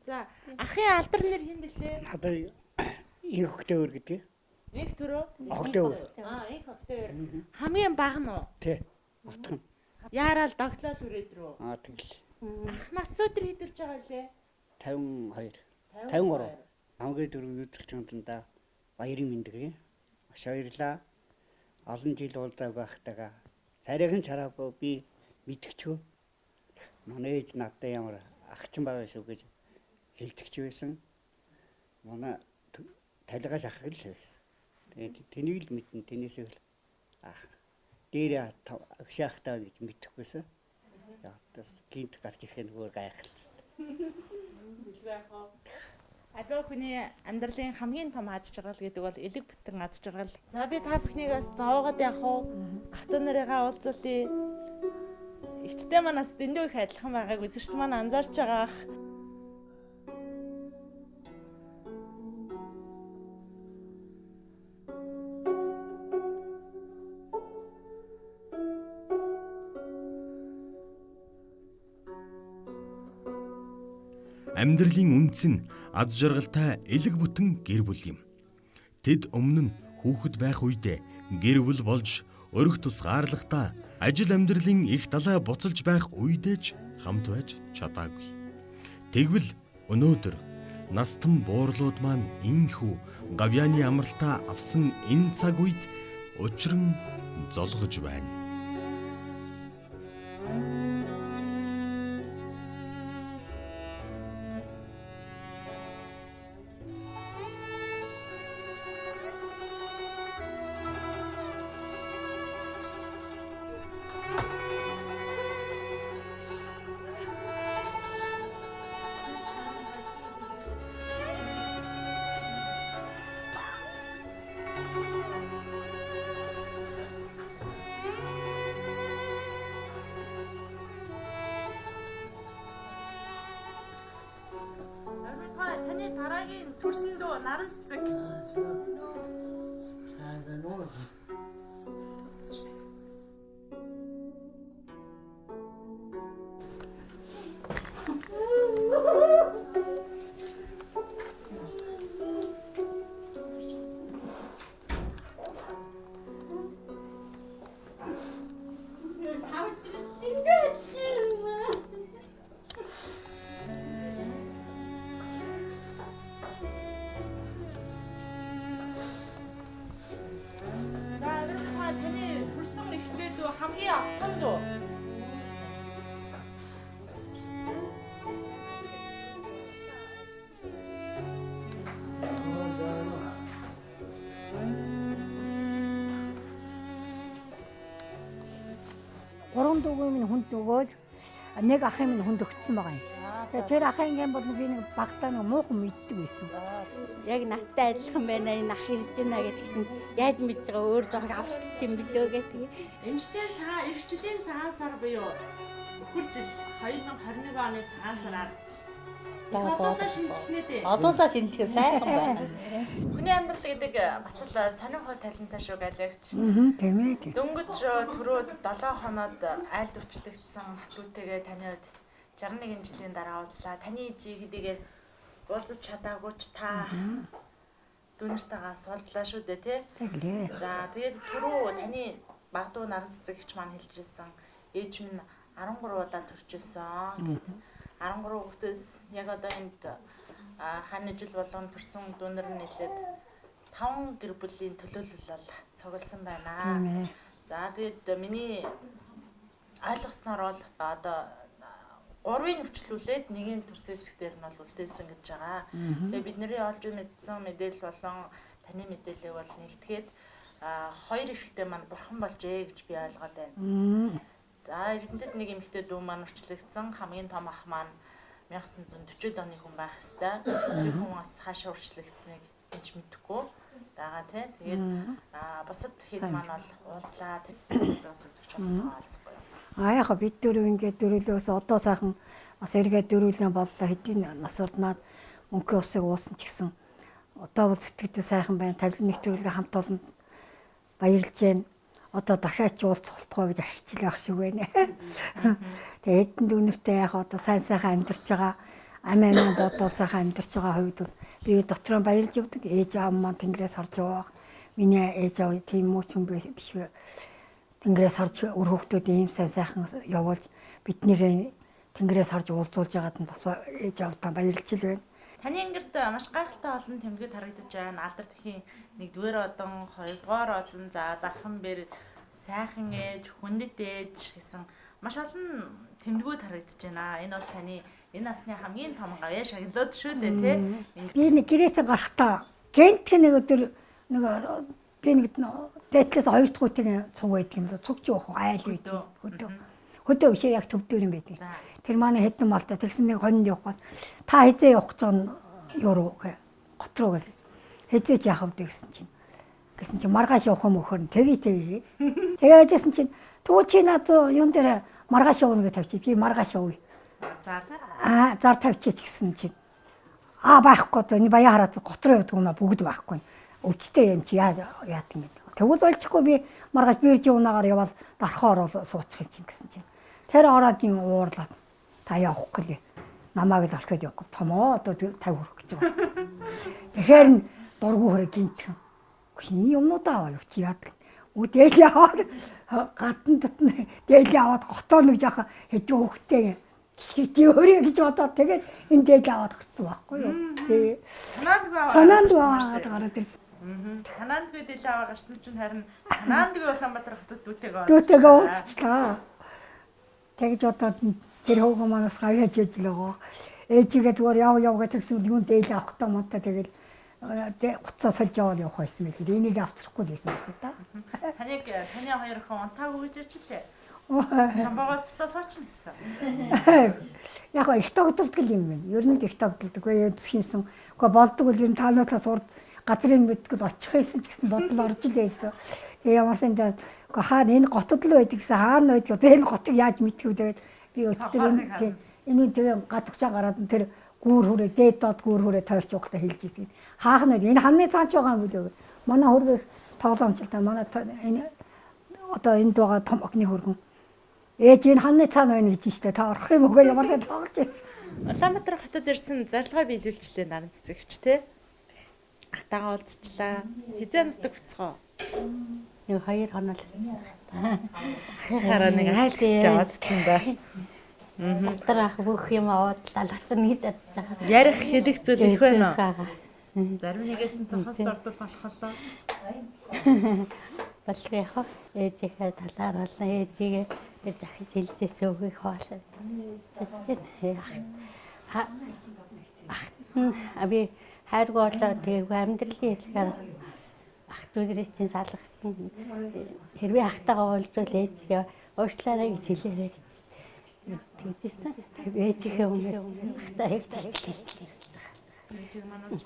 За ахын алдар нэр хин бэлээ? Одоо их хөтөөр гэдэг. Их төрөө? Хөтөөр. Их хөтөөр. Хамгийн бага нь уу? Тий. Утхан. Яарал догтлол хүрээд рүү. Тэгэл. Ахнаас өдөр хэдүүлж байгаа лээ? 52. 53. Хамгийн дөрөв үзэлч юмдаа баярын мэндгэрээ. Маш баярлаа. Олон жил уулзааг байхтайгаа царайхан чараагүй би мэдгчөө. Манай ээж надад ямар агчин байгаа шүү гэж хэлдэгч байсан. Манай талигаш ах л байсан. Тэгээд тэнийг л мэдэн тэнээсээ л дээр агшаахтаа гэж мэдчихгүйсэн. Яг тас гинт гарч ирэх нөгөө гайхалтай. Адуу хүний амьдралын хамгийн том аз жаргал гэдэг бол элэг бүтэн аз жаргал. За би та бүхнийг бас зовоогоод явах уу? Автуу нарыгаа уулзуулъя. Ичтэй манаас дэндүү их адилхан байгааг үзэгчд маань анзаарч байгаа. Амьдралын үндэс нь аз жаргалтай элэг бүтэн гэр бүл юм. Тэд өмнө нь хүүхэд байх үедээ гэр бүл болж өрх тусгаарлахдаа ажил амьдралын их далай буцалж байх үедээ ч хамт байж чадаагүй. Тэгвэл өнөөдөр настан буурлууд маань инхүү гавьяаны амралтаа авсан энэ цаг үед учран золгож байна. дараагийн төрсөн дөө наран цэцэг. сайн нуу. хамгийн автан дөө. Гурван дүүгийн минь хүнд өгөөл нэг ахын минь хүнд өгсөн байгаа юм. Тэгээ тэр ахын гэн бол би нэг багтаа нэг муухан мэддэг байсан. Яг надтай адилхан байна энэ ах ирж байна гэдгсэн яаж мэдж байгаа өөр жог авсалт юм билөө гэдэг. Эмчлийн цагаан эрхчлийн цагаан сар буюу өхөр жил 2021 оны цагаан сараар Одоолаа шинэлэх сайхан байна. Хүний амьдрал гэдэг бас л сонирхол талантай шүү галагч. Тийм ээ. Дөнгөж түрүүд 7 хоноод айлд өвчлөгдсөн дүүтэйгээ таны хувьд 61 жилийн дараа уулзлаа. Таны ижи хэдийгээр уулзаж чадаагүй ч та дүүнэртэйгээс уулзлаа шүү дээ тий. Тэглээ. За тэгээд түрүү таны багдуу наран цэцэг ихч маань хэлжсэн ээж минь 13 удаа төрчихсөн гэдэг. 13 хүүхдээс яг одоо энд хааны жил болгон төрсөн дүүнэр нь нийлээд 5 гэр бүлийн төлөөлөл бол цугласан байна. За тэгээд миний ойлгосноор бол одоо 3-ыг өвчлүүлээд 1-ийн төрсөн эцэг дээр нь бол үлдээсэн гэж байгаа. Тэгээд бидний олж мэдсэн мэдээлэл болон таны мэдээллийг бол нэгтгэхэд 2 эрэхтэй маань бурхан болжээ гэж би ойлгоод байна. За эрдэнэтэд нэг эмэгтэй дүү маань өвчлөгдсөн. Хамгийн том ах маань 1940 оны хүн байх хэвээр. Тэр хүн бас хаашаа өвчлөгдсөнийг энэ ч мэдэхгүй байгаа тий. Тэгээд бусад хэд маань бол уулзлаа. Тэсээс бас үзэж чадсан хаалцгүй. Яг бид дөрөв ингээд дөрөлөөс одоо сайхан бас эргээд дөрүүлнэ боллоо хэдийн насурднаад мөнхөө усыг уусан ч гэсэн одоо бол сэтгэлдээ сайхан байна. Тавилан нэвтрүүлгээ хамт олонд баярлж байна. Одоо дахиад ч уулзалтгүй гэж ахичлах шиг байна. Тэгээд эдэн дүүнэртэй яг одоо сайн сайхан амьдарч байгаа амиа бодол сайхан амьдарч байгаа хувьд бол би дотроо баярлж явдаг. Ээж аав маань тэнгэрээс харж байгаа. Миний ээж аав тийм мууч хүн биш. Тэнгэрээс харж өр хөвгтүүд ийм сайн сайхан явуулж биднийг тэнгэрээс харж уулзуулж байгаад нь бас ээж аавтаа баярлж ил байна. Таны ангирт маш гайхалтай олон тэмдгүүд харагдаж байна. Алдар тэхийн 1-р одон, 2-р одон, за дархан бэр, сайхан ээж, хүндэт ээж гэсэн маш олон тэмдгүүд харагдаж байна. Энэ бол таны энэ насны хамгийн том гавьяа шагналууд шүү дээ, тий? Би нэг гэрээсээ гарахдаа гэнтх нэг өдөр нэг би нэг дээдлээс 2 дахь үеийн цуг байдаг юм даа. Цуг ч явах айл хөдөө. Хөдөө биш яг төвдөр юм байдаг. Тэр манай хэдэн малтай тэгсэн нэг хонд явах. Та хизээ явах гэж юу руу гот руу гэл. Хизээч яах вэ гэсэн чинь. Гэсэн чинь маргааш явах юм өхөр нь тэгээ. Тэгээжсэн чинь тэгвэл чи над юун дээр маргааш явна гэж тавьчих. Би маргааш явъя. Зар тавьчих гэсэн чинь. Байхгүй одоо энэ баяа хараад гот руу явдаг юм аа бүгд байхгүй. Өвчтэй юм чи яат юм бэ. Тэгвэл болчихгүй би маргааш бирж унаагаар яваад дарахаар бол суучих юм чинь гэсэн чинь. Тэр ороод юм уурлаад та явах гэлээ. Намааг л орхиод явах. Томоо одоо 50 хүрэх гэж байгаа. Тэгэхээр дургу хөрөг гинтхэн. Хин юмнуудаа аваа явчих яад. Үдэл яваад гадна дотны дээл аваад готоор нэг жаахан хэдэн хөвгтэй хити өрөө гэж бодоод тэгээд энэ дээл аваад гарсан байхгүй юу. Тий. Санаанд гараад ирсэн. Санаандгүй дээл аваа гарсан чинь харин Санаандгүй Улаанбаатар хотод дүүтэйгээ уулзлаа. Тэгж одоо тэр хөвгөө манаас гавьяаж иж л байгаа. Ээжигээ зүгээр яв гэсэн юм дээл авахтаа мунтаа тэгэл гуцаа сольж яваад явах байсан мэт. Энийг авчрахгүй л байсан байх та. Таны хоёр охин унтаагүй гэж ирчихлээ. Чамбагаас бисаа суучин гэсэн. Яг их тогтолдог юм байна. Ер нь их тогтолдог. Хийсэн. Гэхдээ болдог үл ер нь таануудаас урд газрын мэдгэл очих байсан ч гэсэн бодол орж л байсан. Тэгээ ямарсан даа хаана энэ готод л байдаг гэсэн хаана байдаг. Тэгээ энэ готыг яаж мэдэх вэ? Тэгээд би өчтөр энэ тэгээ гадагшаа гараад тэр гүүр хүрээ дээд доод гүүр хүрээ тойрч явахдаа хэлж ирсэн. Хаах нь энэ ханны цаач байгаа юм билүү. Манай хөргөх тоглоомчлаа манай энэ одоо энд байгаа том окны хөргөн. Ээж энэ ханны цаана байна гэж штэ та орох юм уу ямар ч тоглож байсан. Улаанбаатар хотод ирсэн зарилгаа биелүүлчлээ наран цэцэгч те. Ахтайгаа уулзчлаа. Хизээ нутаг буцгаа. Нэг 2 хоног л. Ахыхаараа нэг айлгсч яваадсан да. Батар ах бүх юм уудлаа лацсан гэж бодож байгаа. Ярих хэлэх зүйл их байна уу? Зарим нэгээс нь цохоос дордол болох болоо. Болго яах вэ? Ээжийнхээ талаар болон ээжигээ захиж хэлжээс өгөх хоолой. Би хайргуу болоо тэгээ амьдралын хэлгээр ах дүүрээ чинь салгасан. Хэрвээ ахтайгаа уулзвал ээжигээ уушлаарай гэж хэлээрэй гэж тэгжсэн. Ээжийнхээ өмнөөс ахтай яг талчлаа.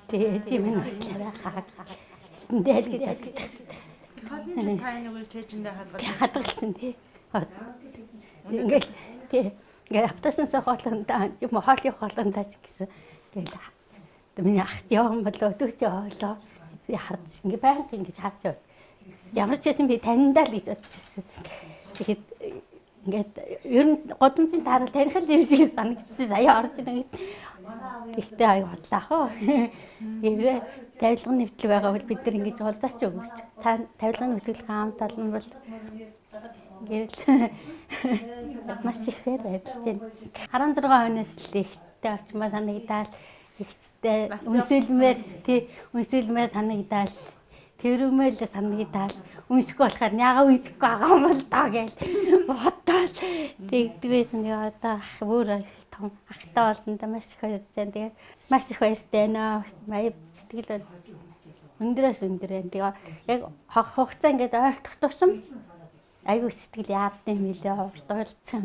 Тэгээ минь уушлаарай хаа. Эндэл гэж бодчихсон. Холны тайны үйл тэжиндээ хадгалсан тий. Ингээл автосан сохолондаа юм хоол явах болгондаа ч гэсэн ингээл миний ахт явсан болоо дүүч яваалаа. Би харж ингээ байнг ингээ харж байв. Ямар ч юм би таньдаа л гэж бодчихсон. Тэгэхэд ингээд ер нь годомжийн таарал таних л юм шиг санагдсан. Сая орж ирэн ихтэй аяг бодлаах уу. Хэрвээ тавилгын нэвтлэг байгаа бол бид нар ингэж уулзаач өгөөч. Та тавилгын нэвтлэг хамт олон бол гэрэл маш ихээр ажиллаж байна. 16 хоногоос л ихтэй орчмоо санагдаад ихтэй үнсэлмээр үнсэлмээр санагдаад тэрүүмэл санагдаад үнсэхгүй болохоор ягаа үнсэхгүй байгаа юм бол таа гэж бодоод тэгдгээс нь одоо бүр том ахтай болсондоо маш их баяртай. Тэгээд маш их баяртай нөө. Маяг сэтгэл өндрөөс өндөр байна. Тэгээ яг хугацаа ингээд ойртох тусам айгүй сэтгэл яадсан мэлээ урдуулсан.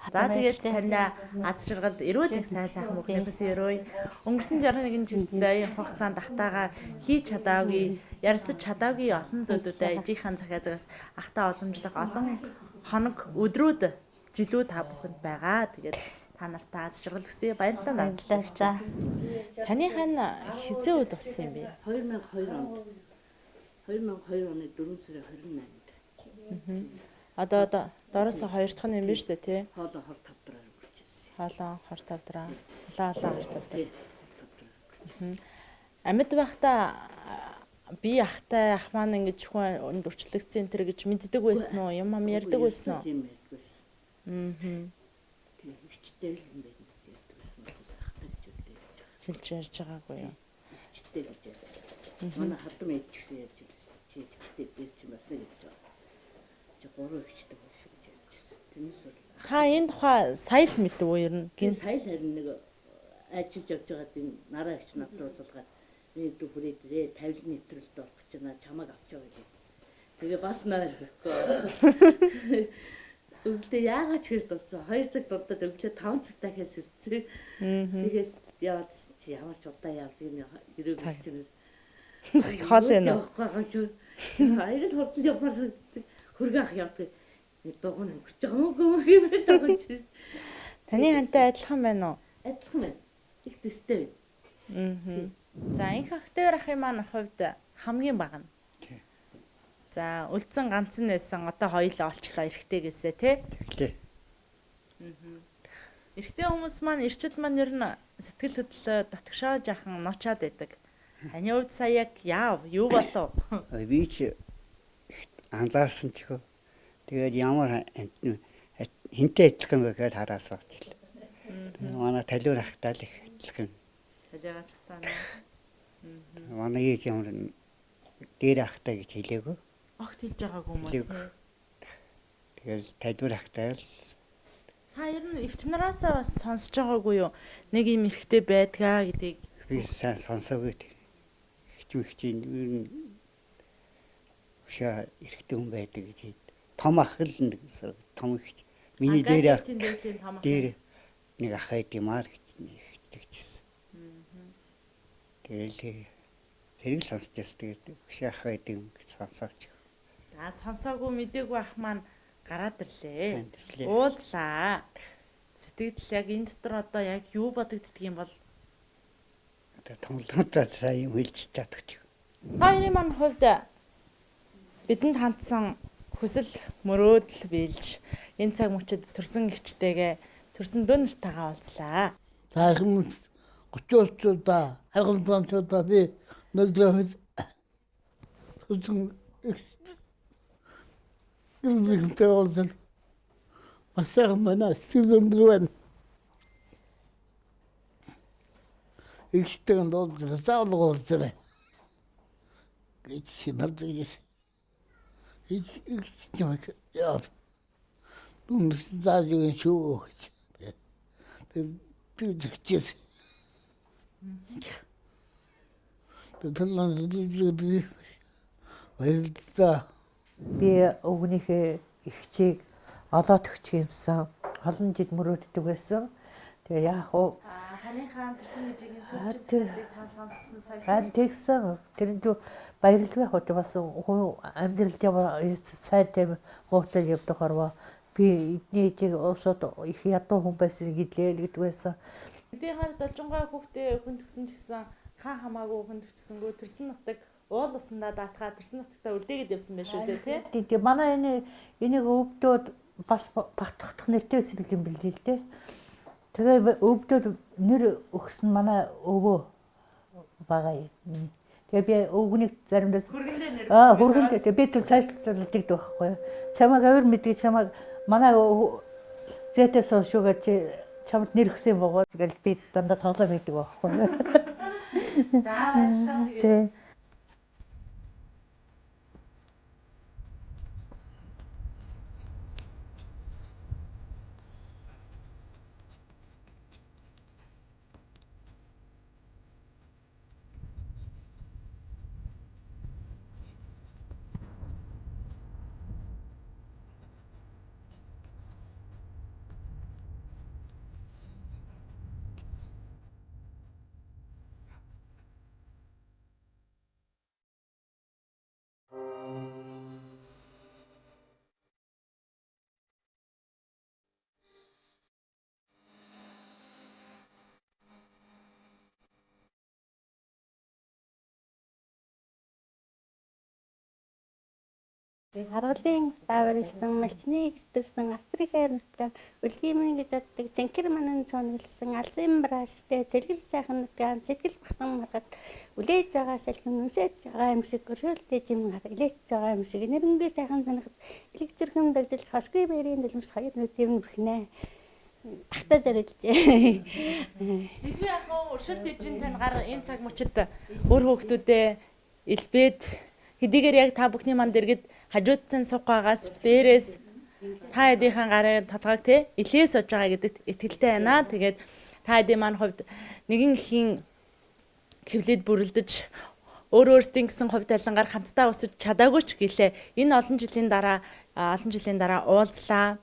За тэгээд таньда аз жаргал эрүүл их сайн сайхан мөхнөөс өрөө. Өнгөрсөн 61 жилд энэ хугацаанд ахтайгаа хийж чадаагүй, ярилцаж чадаагүй олон зүйлүүдээ ээжийнхэн захиазгаас ахтаа уламжлах олон хоног өдрүүд жилүүд та бүхэнд байгаа. Тэгээд та нартай аз жаргал гэсэн баярлалаа баярлалаа. Таныхан хизээ үед болсон юм бэ? 2002 онд. 2002 оны 4 сарын 28-нд. Одоо доороосоо 2 дахь нь юм биш үү те? Хоолоо 25 дараа үргэлжлүүлсэн. Хоолоо 25 дараа. Улаалаа 25 дараа. Амьд байхдаа би ахтай ах маань ингэж хүн өрчлөгдсөн тэр гэж мэддэг байсан уу? Юм ам ярьдаг байсан уу? Тийм байсан. Тийм хичтэй л юм байна гэж ярьдаг байсан. Ахтай гэж үдээ. Хэлж ярьж байгаагүй юу? Хичтэй гэж ярьдаг. Манай хатам ээж гэсэн ярьж байсан. Чи хичтэй дээр чи басна гэж байна. Чи гурван хичтэй байх шиг гэж ярьжсэн. Тэрнээс бол Та энэ тухай сая л мэдв үү ер нь? гин сая л харин нэг ажиллаж явж байгаа тийм нараа ихч надад уулзалгаад нэг дүү хүрээдрээ тавилгын нэвтрүүлэлт орох гэж байна. Чамайг авчаа гэж. Тэгээ бас нойр хөхгүй. Өглөө яагаад ч хэрэг болсон. 2 цаг дурдаад өглөө 5 цаг дахиас ирсэн. Тэгээд яваад чи ямар ч удаа явдаг юм ирээгүй чинь. Хоол ээ. Аяг л хурдан явмаар санагддаг. Хөргөн ах явдаг. Нэг дугуй өнгөрч байгаа юм уу гэмээр дагуулж. Таны хантай адилхан байна уу? Адилхан байна. Их төстэй байна. За энэ хактер ахын маань хувьд хамгийн бага нь. За үлдсэн ганцхан байсан одоо хоёулаа олчлаа эрэхтэй гэсэ тий. Тэглээ. Эрэхтэй хүмүүс маань эрчүүд маань ер нь сэтгэл хөдлөлөө дотгошоо жаахан ночаад байдаг. Таны хувьд сая яг юу болов? Би ч анзаарсан ч хөө. Тэгээд ямар хинтээ адилхан вэ гэж хараасан ч л. Манай талиур ахтаа л их адилхан. Талиур ахтаа. Манай ээж ямар дээр ахтаа гэж хэлээгүй. Огт хэлж байгаагүй юм уу? Тэгээд талиур ахтаа л. Та ер нь эгч нараасаа бас сонсож байгаагүй юу? Нэг юм эрэхтэй байдгаа гэдгийг. Би сайн сонсоогүй. Хичмэгчийн ер нь шаа эрэхтэй хүн байдаг гэж том ах л нэг том ихч миний дээр нэг ах байд юмар гэж. Тэгэл тэрийг сонсож яс тэгээд шаах байд юм гэж сонсооч. За сонсоогүй мдээгүй ах маань гараад ирлээ. Уулзлаа. Сэтгэл яг энэ дотор одоо яг юу бодогддөг юм бол томлолтоо сайн юм хэлж чадах. Хоёрын маань хувьд бидэнд хандсан хүсэл мөрөөдөл биелж энэ цаг мөчид төрсөн гэрчтэйгээ төрсөн дүүнэртэйгээ уулзлаа. Сайхан 30 удаа харгалзан удаа би нөлөөд төрсөн гэрчтэй уулзсан. Масаа манай студентууд ихтэй уулзсан заалгуулсан. Гэж надад их яа дүн заажгийн шүү. Тэгчихсэн. Би өвгнийхээ ихчийг олоод өгч юмсан. Олон жил мөрөөддөг байсан. Тэгээ яах вэ? Ханыхаа төрсөн гэжийн сүлжээ та сонссон сайн. Тэгсэн. Тэрэнд баярлалаа хот бас амьдрал дээр сайн тийм гоотол явдаг харва. Би эдний ээжийг уусаад их ядуу хүн байсан гэдлээ гэдэг байсан. Эдийн хаад должонгой хүүхдээ хүн төгсөн ч гэсэн хаан хамаагүй хүн төгсөнгөө төрсөн нутаг уул уснаа даатгаа төрсөн нутагтаа үлдээгээд явсан байх шүү дээ тий. Тэгээ манай энийг өвдөөд бас багтах нэртэй сэлэг юм билээ л дээ. Тэгээ өвдөөд нэр өгсөн манай өвөө байгаа юм. Тэгээ би өвгнийг заримдаа хүргэндээ би тэр сайжруулдаг байхгүй. Чамайг авир мэдгийг чамайг манай зэтээс шүүгээд чамд нэр өгсөн бөгөөд тэгэл би дандаа тоглоо мэддэг байхгүй. За Харгалын дааварсан малчны ирсэн Африкаар нутгаар үлгиймэн гэж боддог зэнкэр манан цонглсан алсын браштай цэлгэр сайхан нутгаар сэтгэл бахтан маргад үлээж байгаа салхин нүсэж байгаа юм шиг өрөөлтэй жимгар илээж байгаа юм шиг нэрнгээ сайхан санахад элэг зүрхэм дагжилж хосгүй бэрийн дэлмж хоёр нүдэм бүрхнэ. Ахта зориулжээ. Илүү яг өршөлт дэжин тань гар энэ цаг мөчид өөр хүүхдүүдээ илбээд хэдийгээр яг та бүхний манд иргэд хажуудтан суугаагаас дээрээс та хэдийнхэн гарын толгойг те илээс сууж байгаа гэдэгт итгэлтэй байна. Тэгээд та хэдийн маань хувьд нэгэн ихийн хэвлээд бүрлдэж өөрсдийн гэсэн хувь талангаар хамтдаа өсөж чадаагүй ч гэлээ энэ олон жилийн дараа уулзлаа.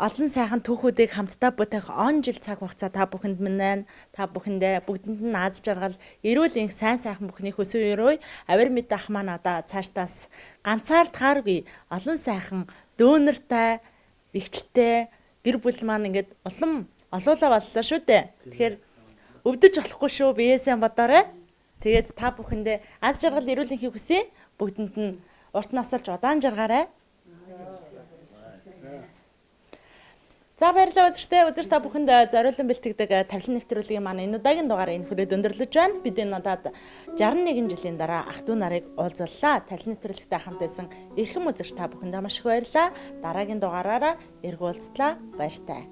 Олон сайхан түүхүүдийг хамтдаа бүтээх он жил цаг хугацаа та бүхэнд минь та бүхэндээ бүгдэнд нь аз жаргал эрүүл энх сайн сайхан бүхний хөсөө өрөө авир мэд ах маань одоо цаашдаас ганцаардахааргүй олон сайхан дөөнөртэй бэхжилтэй гэр бүл маань ингээд улам олуулаа боллоо шүү дээ. Тэгэхээр өвдөж болохгүй шүү биеэсээ бодоорой. Тэгээд та бүхэндээ аз жаргал эрүүл энхийг хүсье. Бүгдэнд нь урт насалж удаан жаргаарай. За баярлалаа үзэгчдээ. Үзэж та бүхэнд зориулан бэлтгэдэг тавилан нэвтрүүлгийн маань энэ удаагийн дугаараа энэ хүрээд өндөрлөж байна. Бид энэ удаад 61 жилийн дараа ах トゥ нарыг уулзлаа. Тавилан нэвтрүүлэгтэй хамт байсан эрхэм үзэгч та бүхэндээ маш их баярлалаа. Дараагийн дугаараараа эргүүлцлаа. Баяртай.